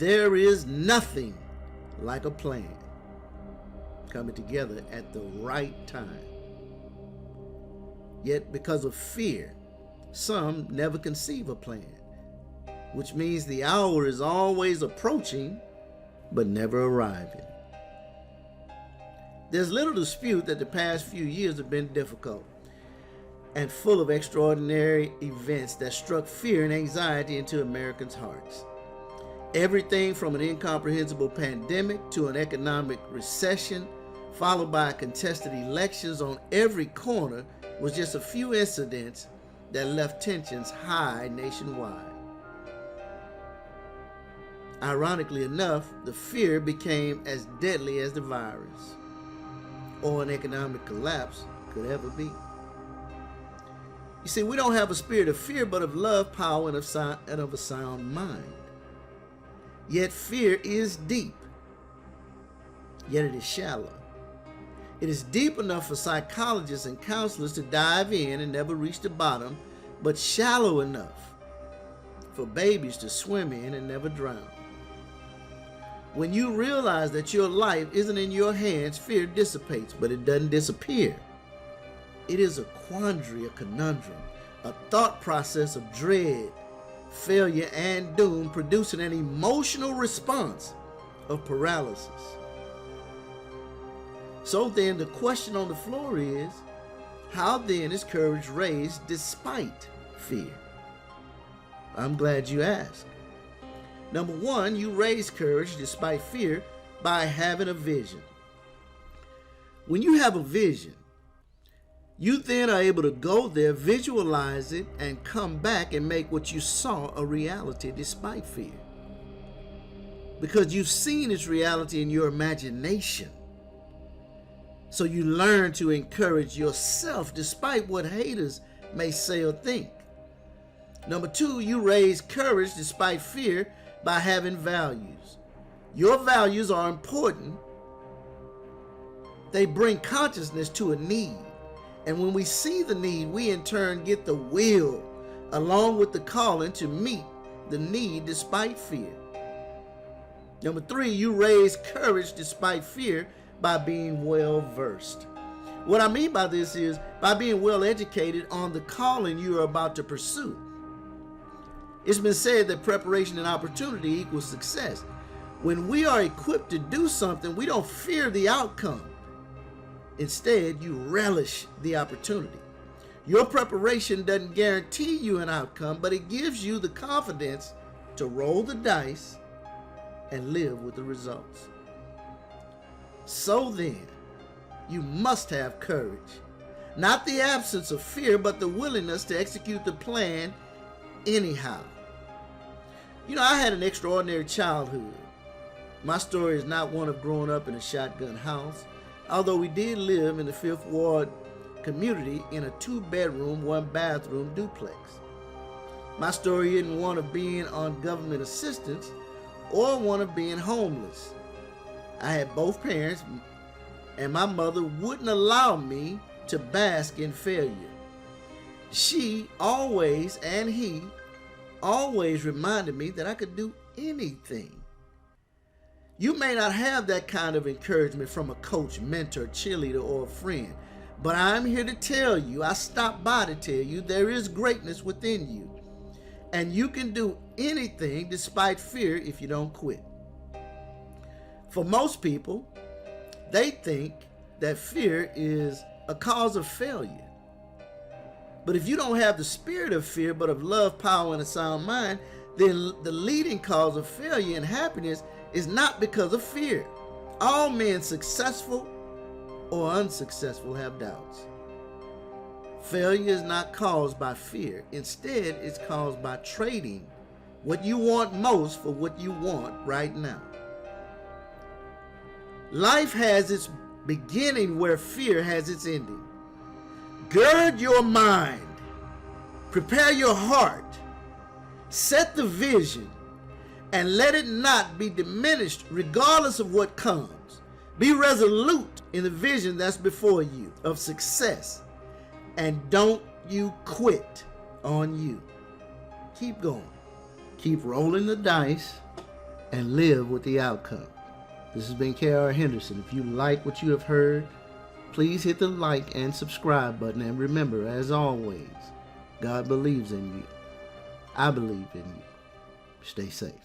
There is nothing like a plan coming together at the right time. Yet because of fear, some never conceive a plan, which means the hour is always approaching but never arriving. There's little dispute that the past few years have been difficult and full of extraordinary events that struck fear and anxiety into Americans' hearts. Everything from an incomprehensible pandemic to an economic recession, followed by contested elections on every corner, was just a few incidents that left tensions high nationwide. Ironically enough, the fear became as deadly as the virus or an economic collapse could ever be. You see, we don't have a spirit of fear, but of love, power, and of a sound mind. Yet fear is deep, yet it is shallow. It is deep enough for psychologists and counselors to dive in and never reach the bottom, but shallow enough for babies to swim in and never drown. When you realize that your life isn't in your hands, fear dissipates, but it doesn't disappear. It is a quandary, a conundrum, a thought process of dread, failure, and doom, producing an emotional response of paralysis. So then the question on the floor is, how then is courage raised despite fear? I'm glad you asked. Number one, you raise courage despite fear by having a vision. When you have a vision, you then are able to go there, visualize it, and come back and make what you saw a reality despite fear. Because you've seen its reality in your imagination. So you learn to encourage yourself despite what haters may say or think. Number two, you raise courage despite fear by having values. Your values are important. They bring consciousness to a need. And when we see the need, we in turn get the will along with the calling to meet the need despite fear. Number three, you raise courage despite fear by being well versed. What I mean by this is by being well educated on the calling you are about to pursue. It's been said that preparation and opportunity equals success. When we are equipped to do something, we don't fear the outcome. Instead, you relish the opportunity. Your preparation doesn't guarantee you an outcome, but it gives you the confidence to roll the dice and live with the results. So then, you must have courage. Not the absence of fear, but the willingness to execute the plan anyhow. You know, I had an extraordinary childhood. My story is not one of growing up in a shotgun house, although we did live in the Fifth Ward community in a 2-bedroom, 1-bathroom duplex. My story isn't one of being on government assistance or one of being homeless. I had both parents, and my mother wouldn't allow me to bask in failure. She always, and he always reminded me that I could do anything. You may not have that kind of encouragement from a coach, mentor, cheerleader, or a friend, but I'm here to tell you, I stopped by to tell you, there is greatness within you, and you can do anything despite fear if you don't quit. For most people, they think that fear is a cause of failure. But if you don't have the spirit of fear, but of love, power, and a sound mind, then the leading cause of failure and happiness is not because of fear. All men, successful or unsuccessful, have doubts. Failure is not caused by fear. Instead, it's caused by trading what you want most for what you want right now. Life has its beginning where fear has its ending. Gird your mind, prepare your heart, set the vision, and let it not be diminished regardless of what comes. Be resolute in the vision that's before you of success, and don't you quit on you. Keep going. Keep rolling the dice and live with the outcome. This has been K.R. Henderson. If you like what you have heard, please hit the like and subscribe button. And remember, as always, God believes in you. I believe in you. Stay safe.